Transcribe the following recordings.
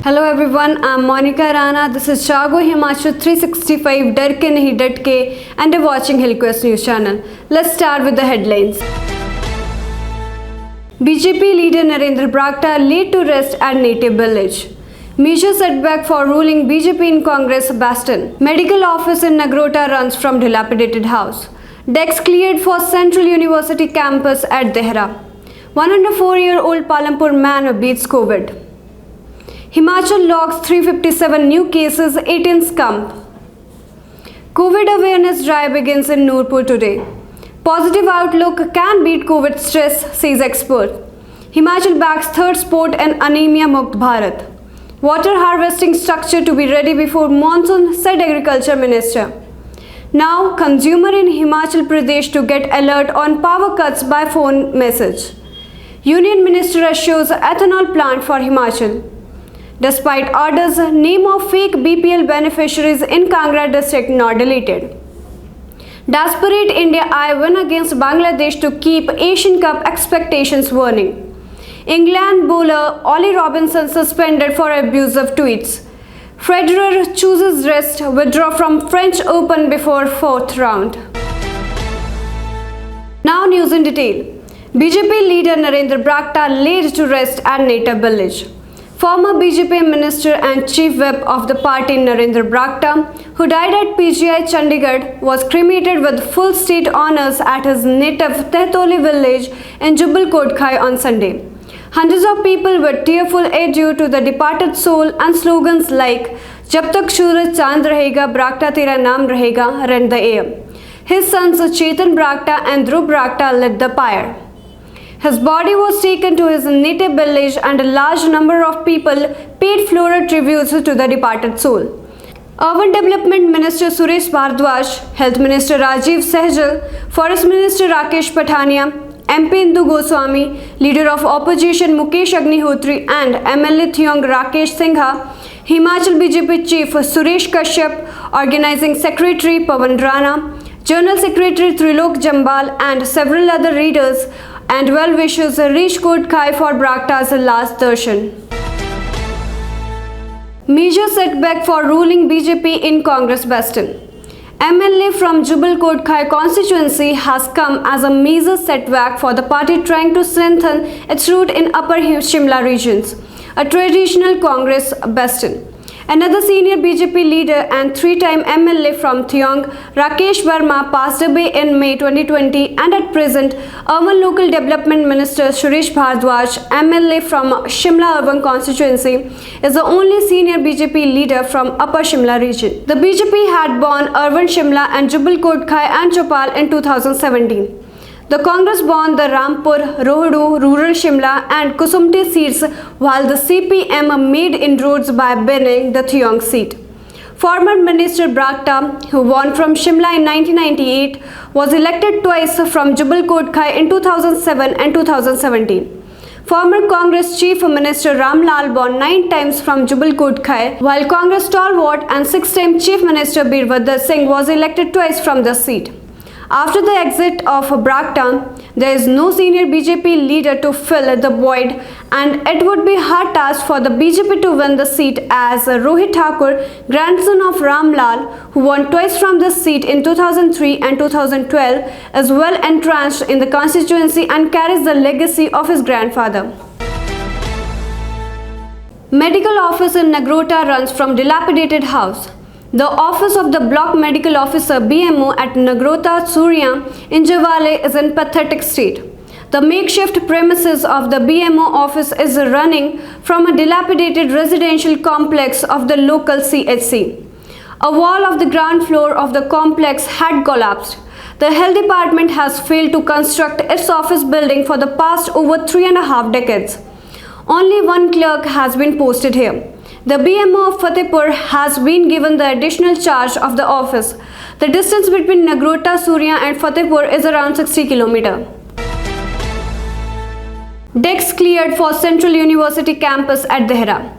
Hello everyone, I'm Monica Rana. This is Chago Himachal 365 Dar ke nahi dat ke and you're watching Hillquest News channel. Let's start with the headlines. BJP leader Narendra Brakta laid to rest at native village. Major setback for ruling BJP in Congress bastion. Medical office in Nagrota runs from dilapidated house. Decks cleared for Central University campus at Dehra. 104-year-old Palampur man beats COVID. Himachal logs 357 new cases, 18 scump. COVID awareness drive begins in Nurpur today. Positive outlook can beat COVID stress, says expert. Himachal backs third sport and anemia Mukt Bharat. Water harvesting structure to be ready before monsoon, said Agriculture Minister. Now, consumer in Himachal Pradesh to get alert on power cuts by phone message. Union Minister assures ethanol plant for Himachal. Despite orders, name of fake BPL beneficiaries in Kangra district not deleted. Desperate India I win against Bangladesh to keep Asian Cup expectations warning. England bowler Ollie Robinson suspended for abusive tweets. Federer chooses rest, withdraw from French Open before fourth round. Now news in detail. BJP leader Narendra Brakta laid to rest at native village. Former BJP minister and chief whip of the party Narendra Brakta, who died at PGI Chandigarh, was cremated with full state honours at his native Tehtoli village in Jubal Kodkhai on Sunday. Hundreds of people were tearful adieu to the departed soul and slogans like "Jab tak Suraj Chand rahega, Brakta tera naam rahega" rent the air. His sons Chetan Brakta and Dhruv Brakta lit the pyre. His body was taken to his native village and a large number of people paid floral tributes to the departed soul. Urban Development Minister Suresh Bhardwaj, Health Minister Rajiv Sehgal, Forest Minister Rakesh Pathania, MP Indu Goswami, Leader of Opposition Mukesh Agnihotri and MLA Theong Rakesh Singha, Himachal BJP Chief Suresh Kashyap, Organizing Secretary Pawan Rana, General Secretary Trilok Jambal and several other leaders and well-wishers reached Kodkhai for Brakta's last darshan. Major setback for ruling BJP in Congress bastion. MLA from Jubal Kodkhai constituency has come as a major setback for the party trying to strengthen its root in Upper Shimla regions, a traditional Congress bastion. Another senior BJP leader and three-time MLA from Theong, Rakesh Verma, passed away in May 2020 and at present, Urban Local Development Minister Suresh Bhardwaj, MLA from Shimla Urban Constituency, is the only senior BJP leader from Upper Shimla region. The BJP had born Urban Shimla and Jubal Kodkhai and Chopal in 2017. The Congress won the Rampur, Rohdu, Rural Shimla and Kusumti seats while the CPM made inroads by winning the Theong seat. Former Minister Brakta, who won from Shimla in 1998, was elected twice from Jubal Kodkhai in 2007 and 2017. Former Congress Chief Minister Ram Lal won 9 times from Jubal Kodkhai, while Congress stalwart and 6-time Chief Minister Birbhadra Singh was elected twice from the seat. After the exit of Brakta, there is no senior BJP leader to fill the void and it would be a hard task for the BJP to win the seat as Rohit Thakur, grandson of Ram Lal, who won twice from this seat in 2003 and 2012, is well entrenched in the constituency and carries the legacy of his grandfather. Medical office in Nagrota runs from dilapidated house. The office of the Block Medical Officer BMO at Nagrota Surya in Javale is in pathetic state. The makeshift premises of the BMO office is running from a dilapidated residential complex of the local CHC. A wall of the ground floor of the complex had collapsed. The health department has failed to construct its office building for the past over 3.5 decades. Only one clerk has been posted here. The BMO of Fatehpur has been given the additional charge of the office. The distance between Nagrota, Surya and Fatehpur is around 60 km. Decks cleared for Central University campus at Dehra.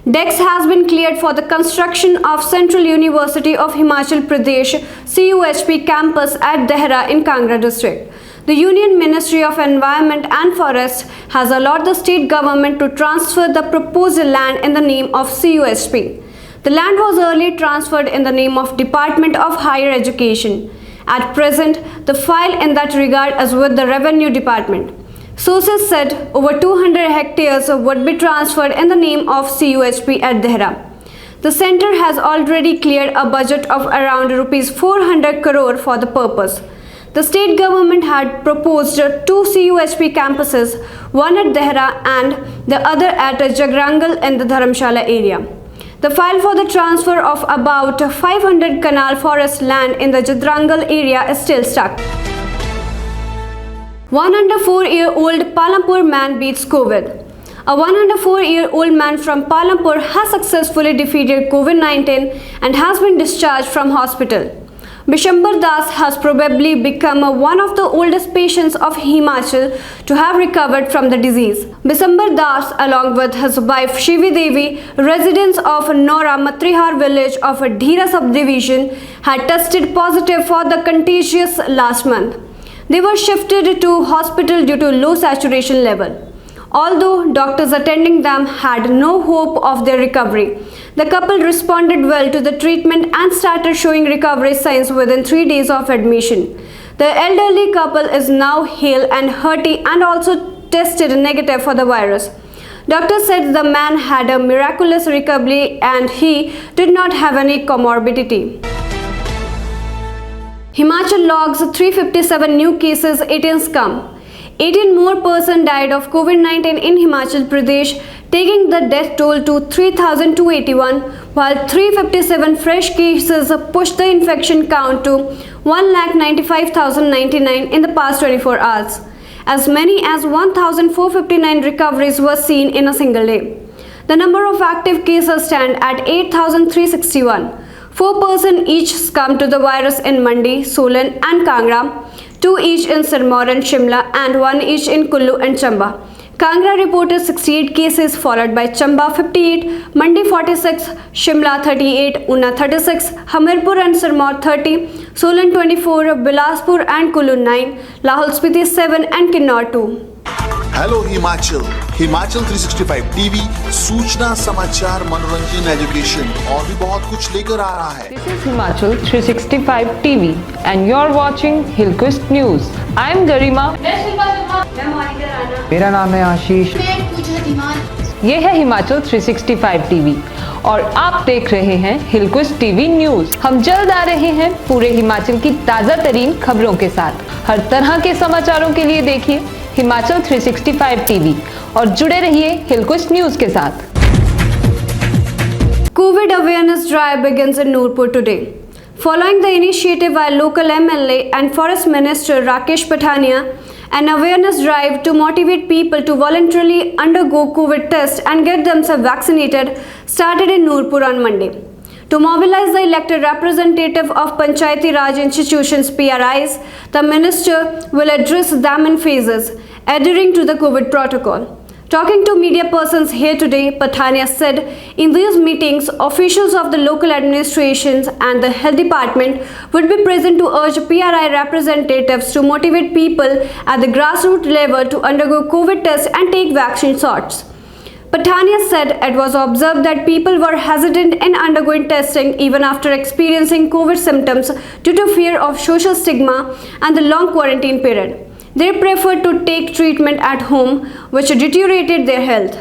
Decks has been cleared for the construction of Central University of Himachal Pradesh CUHP campus at Dehra in Kangra district. The Union Ministry of Environment and Forest has allowed the state government to transfer the proposed land in the name of CUSP. The land was earlier transferred in the name of Department of Higher Education. At present, the file in that regard is with the Revenue Department. Sources said over 200 hectares would be transferred in the name of CUSP at Dehra. The centre has already cleared a budget of around Rs 400 crore for the purpose. The state government had proposed 2 CUSP campuses, one at Dehra and the other at Jagrangal in the Dharamshala area. The file for the transfer of about 500 canal forest land in the Jagrangal area is still stuck. 104-year-old Palampur man beats COVID. A 104-year-old man from Palampur has successfully defeated COVID-19 and has been discharged from hospital. Bishambar Das has probably become one of the oldest patients of Himachal to have recovered from the disease. Bishambar Das, along with his wife Shivi Devi, residents of Nora Matrihar village of Dhira subdivision, had tested positive for the contagious last month. They were shifted to hospital due to low saturation level. Although doctors attending them had no hope of their recovery, the couple responded well to the treatment and started showing recovery signs within 3 days of admission. The elderly couple is now hale and hearty and also tested negative for the virus. Doctors said the man had a miraculous recovery and he did not have any comorbidity. Himachal logs 357 new cases, 18 scum. 18 more persons died of COVID-19 in Himachal Pradesh, taking the death toll to 3,281, while 357 fresh cases pushed the infection count to 1,95,099 in the past 24 hours. As many as 1,459 recoveries were seen in a single day. The number of active cases stand at 8,361. 4 persons each succumbed to the virus in Mandi, Solan and Kangra, 2 each in Sirmaur and Shimla and 1 each in Kullu and Chamba. Kangra reported 68 cases followed by Chamba 58, Mandi 46, Shimla 38, Una 36, Hamirpur and Sirmaur 30, Solan 24, Bilaspur and Kullu 9, Lahol Spiti 7 and Kinnaur 2. Hello Himachal 365 TV सूचना समाचार मनोरंजन education और भी बहुत कुछ लेकर आ रहा है. This is Himachal 365 TV and you're watching Hillquist News. I'm Garima. मेरा नाम है आशीष. ये है हिमाचल 365 टीवी और आप देख रहे हैं हिलक्विस्ट टीवी न्यूज. हम जल्द आ रहे हैं पूरे हिमाचल की ताजा तरीन खबरों के साथ. हर तरह के समाचारों के लिए देखिए हिमाचल 365 टीवी और जुड़े रहिए हिलक्विस्ट न्यूज के साथ. COVID awareness drive begins in Nurpur today. Following the initiative by local MLA and Forest Minister Rakesh Pathania, an awareness drive to motivate people to voluntarily undergo COVID test and get themselves vaccinated started in Nurpur on Monday. To mobilize the elected representative of Panchayati Raj institutions PRIs, the minister will address them in phases, adhering to the COVID protocol. Talking to media persons here today, Pathania said in these meetings, officials of the local administrations and the health department would be present to urge PRI representatives to motivate people at the grassroots level to undergo COVID tests and take vaccine shots. Pathania said it was observed that people were hesitant in undergoing testing even after experiencing COVID symptoms due to fear of social stigma and the long quarantine period. They preferred to take treatment at home, which deteriorated their health.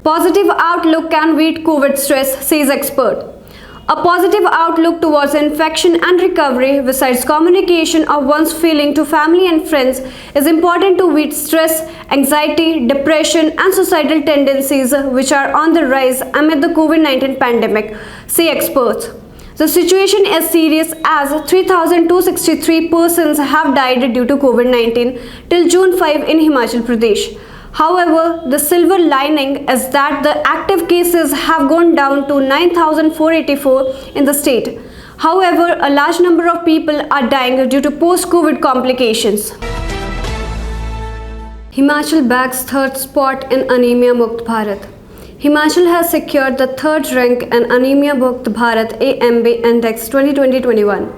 Positive outlook can beat COVID stress, says expert. A positive outlook towards infection and recovery, besides communication of one's feeling to family and friends, is important to beat stress, anxiety, depression, and suicidal tendencies which are on the rise amid the COVID-19 pandemic, say experts. The situation is serious as 3,263 persons have died due to COVID-19 till June 5 in Himachal Pradesh. However, the silver lining is that the active cases have gone down to 9,484 in the state. However, a large number of people are dying due to post-COVID complications. Himachal bags third spot in Anemia Mukt Bharat. Himachal has secured the third rank in Anemia Mukt Bharat AMB Index 2020-21.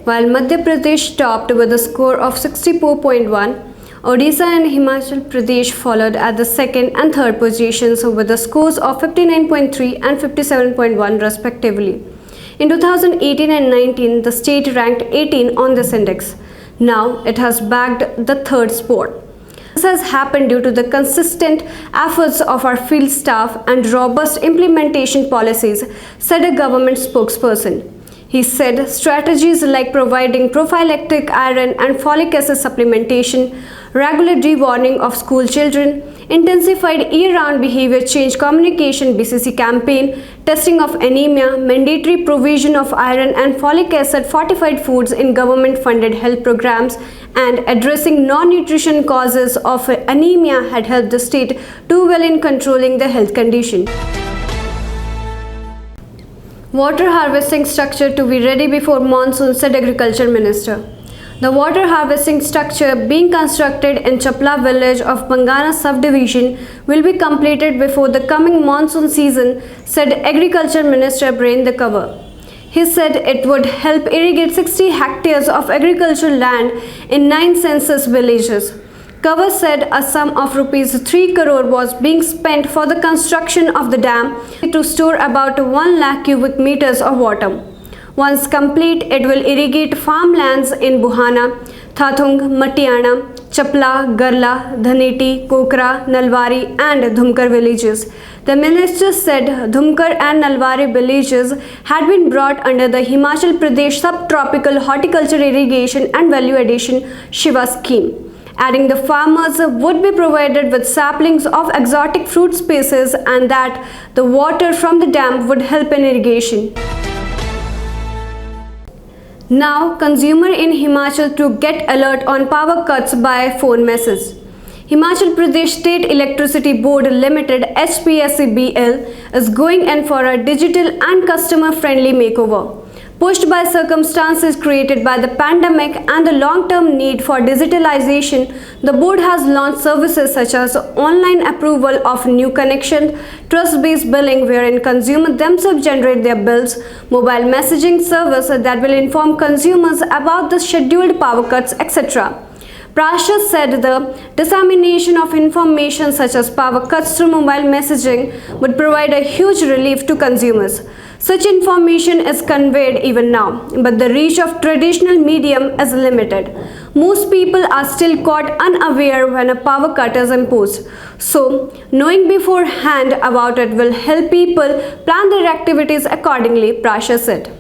while Madhya Pradesh topped with a score of 64.1. Odisha and Himachal Pradesh followed at the second and third positions with the scores of 59.3 and 57.1 respectively. In 2018 and 19, the state ranked 18 on this index. Now it has bagged the third spot. This has happened due to the consistent efforts of our field staff and robust implementation policies, said a government spokesperson. He said strategies like providing prophylactic iron and folic acid supplementation, regular dewarning of school children, intensified year-round behavior change communication BCC campaign, testing of anemia, mandatory provision of iron and folic acid fortified foods in government-funded health programs, and addressing non-nutrition causes of anemia had helped the state do well in controlling the health condition. Water harvesting structure to be ready before monsoon, said Agriculture Minister. The water harvesting structure being constructed in Chapla village of Bangana subdivision will be completed before the coming monsoon season, said Agriculture Minister Birendra Kanwar. He said it would help irrigate 60 hectares of agricultural land in 9 census villages. Kanwar said a sum of rupees 3 crore was being spent for the construction of the dam to store about 1 lakh cubic meters of water. Once complete, it will irrigate farmlands in Buhana, Thatung, Matiana, Chapla, Garla, Dhaneti, Kokra, Nalwari and Dhumkar villages. The minister said Dhumkar and Nalwari villages had been brought under the Himachal Pradesh Subtropical Horticulture Irrigation and Value Addition Shiva scheme, adding the farmers would be provided with saplings of exotic fruit species and that the water from the dam would help in irrigation. Now, consumer in Himachal to get alert on power cuts by phone message. Himachal Pradesh State Electricity Board Limited HPSCBL is going in for a digital and customer-friendly makeover. Pushed by circumstances created by the pandemic and the long-term need for digitalization, the board has launched services such as online approval of new connection, trust-based billing wherein consumers themselves generate their bills, mobile messaging service that will inform consumers about the scheduled power cuts, etc. Prashad said the dissemination of information such as power cuts through mobile messaging would provide a huge relief to consumers. Such information is conveyed even now, but the reach of traditional medium is limited. Most people are still caught unaware when a power cut is imposed. So, knowing beforehand about it will help people plan their activities accordingly, Prashad said.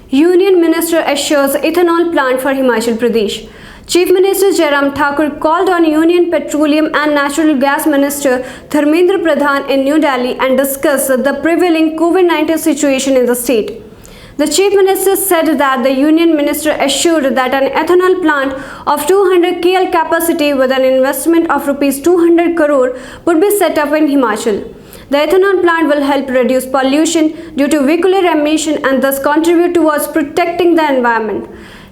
Union Minister assures ethanol plant for Himachal Pradesh. Chief Minister Jairam Thakur called on Union Petroleum and Natural Gas Minister Dharmendra Pradhan in New Delhi and discussed the prevailing COVID-19 situation in the state. The Chief Minister said that the Union Minister assured that an ethanol plant of 200 KL capacity with an investment of Rs 200 crore would be set up in Himachal. The ethanol plant will help reduce pollution due to vehicular emission and thus contribute towards protecting the environment.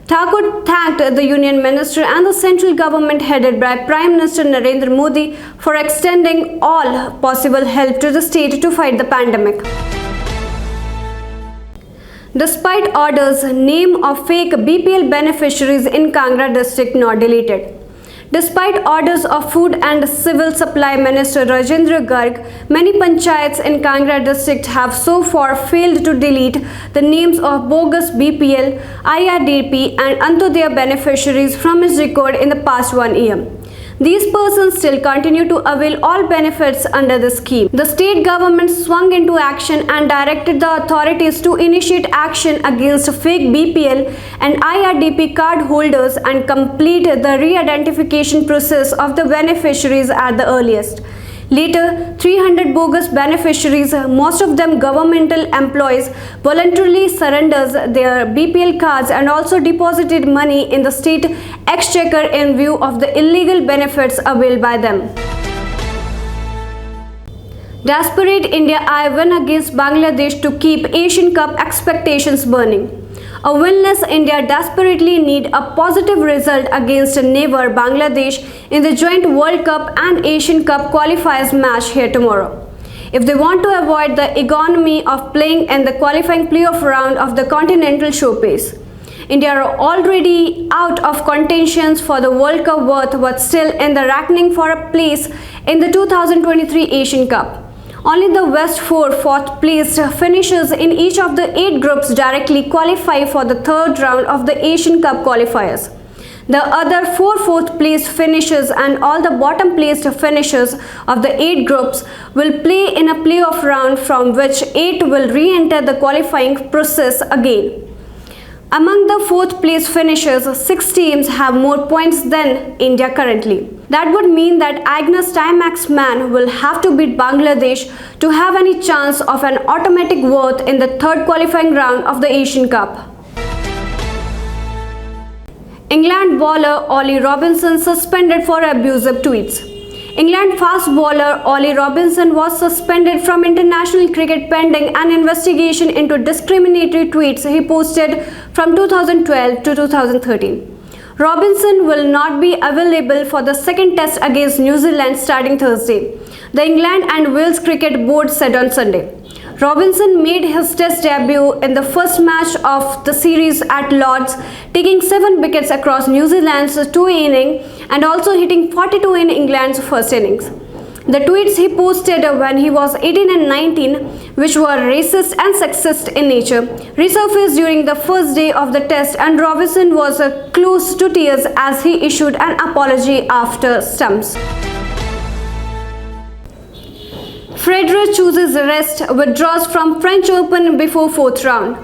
Thakur thanked the Union Minister and the central government headed by Prime Minister Narendra Modi for extending all possible help to the state to fight the pandemic. Despite orders, name of fake BPL beneficiaries in Kangra district not deleted. Despite orders of Food and Civil Supply Minister Rajendra Garg, many panchayats in Kangra district have so far failed to delete the names of bogus BPL, IRDP and Antyodaya beneficiaries from its record in the past 1 year. These persons still continue to avail all benefits under the scheme. The state government swung into action and directed the authorities to initiate action against fake BPL and IRDP card holders and complete the re-identification process of the beneficiaries at the earliest. Later, 300 bogus beneficiaries, most of them governmental employees, voluntarily surrendered their BPL cards and also deposited money in the state exchequer in view of the illegal benefits availed by them. Desperate India I win against Bangladesh to keep Asian Cup expectations burning. A winless India desperately need a positive result against neighbor Bangladesh in the joint World Cup and Asian Cup qualifiers match here tomorrow. if they want to avoid the ignominy of playing in the qualifying playoff round of the Continental Showcase. India are already out of contentions for the World Cup berth but still in the reckoning for a place in the 2023 Asian Cup. Only the West 4 fourth-placed finishers in each of the 8 groups directly qualify for the third round of the Asian Cup qualifiers. The other 4 fourth-placed finishers and all the bottom-placed finishers of the 8 groups will play in a playoff round from which 8 will re-enter the qualifying process again. Among the 4th-place finishers, 6 teams have more points than India currently. That would mean that Agnes Timax man will have to beat Bangladesh to have any chance of an automatic berth in the third qualifying round of the Asian Cup. England bowler Ollie Robinson suspended for abusive tweets. England fast bowler Ollie Robinson was suspended from international cricket pending an investigation into discriminatory tweets he posted from 2012 to 2013. Robinson will not be available for the second test against New Zealand starting Thursday, the England and Wales Cricket Board said on Sunday. Robinson made his test debut in the first match of the series at Lord's, taking 7 wickets across New Zealand's 2 innings and also hitting 42 in England's first innings. The tweets he posted when he was 18 and 19, which were racist and sexist in nature, resurfaced during the first day of the test, and Robinson was close to tears as he issued an apology after stumps. Federer chooses rest, withdraws from French Open before 4th round.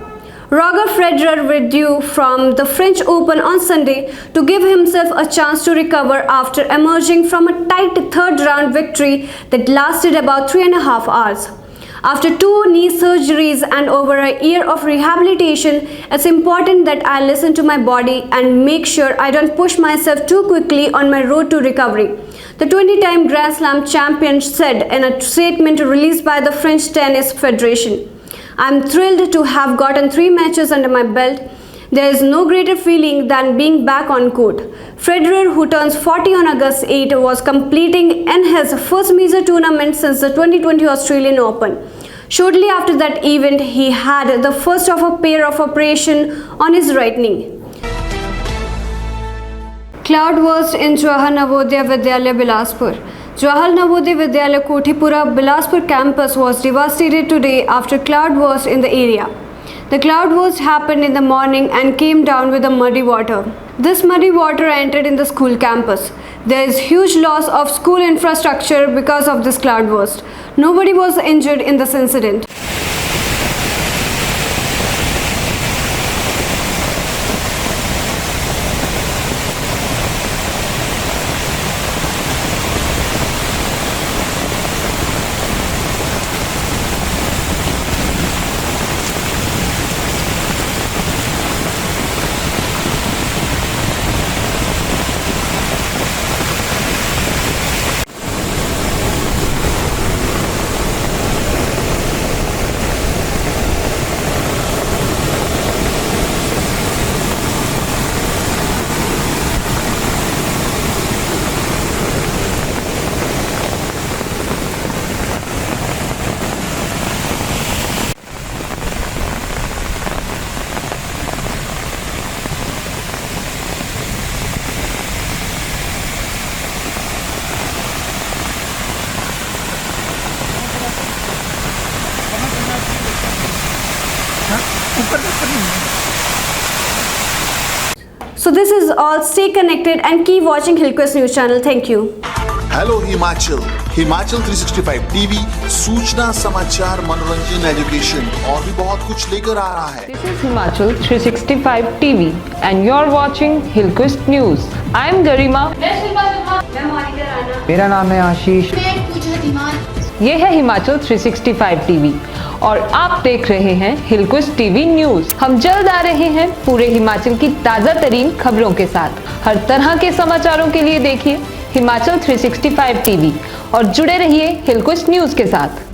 Roger Federer withdrew from the French Open on Sunday to give himself a chance to recover after emerging from a tight 3rd round victory that lasted about 3.5 hours. After 2 knee surgeries and over a year of rehabilitation, it's important that I listen to my body and make sure I don't push myself too quickly on my road to recovery, the 20-time Grand Slam champion said in a statement released by the French Tennis Federation. I'm thrilled to have gotten 3 matches under my belt. There is no greater feeling than being back on court. Federer, who turns 40 on August 8, was completing in his first major tournament since the 2020 Australian Open. Shortly after that event, he had the first of a pair of operations on his right knee. Cloudburst in Jawahar Navodaya Vidyalaya, Bilaspur. Jawahar Navodaya Vidyalaya Kothipura, Bilaspur campus was devastated today after cloudburst in the area. The cloudburst happened in the morning and came down with the muddy water. This muddy water entered in the school campus. There is huge loss of school infrastructure because of this cloudburst. Nobody was injured in this incident. So this is all. Stay connected and keep watching Hillquest News channel. Thank you. Hello Himachal, Himachal 365 TV सूचना, समाचार, मनोरंजन, education और भी बहुत कुछ लेकर आ रहा है. This is Himachal 365 TV and you're watching Hillquest News. I'm Garima. मेरा नाम है आशीष. ये है हिमाचल 365 टीवी और आप देख रहे हैं हिलक्विस्ट टीवी न्यूज. हम जल्द आ रहे हैं पूरे हिमाचल की ताजा तरीन खबरों के साथ. हर तरह के समाचारों के लिए देखिए हिमाचल 365 टीवी और जुड़े रहिए हिलक्विस्ट न्यूज के साथ.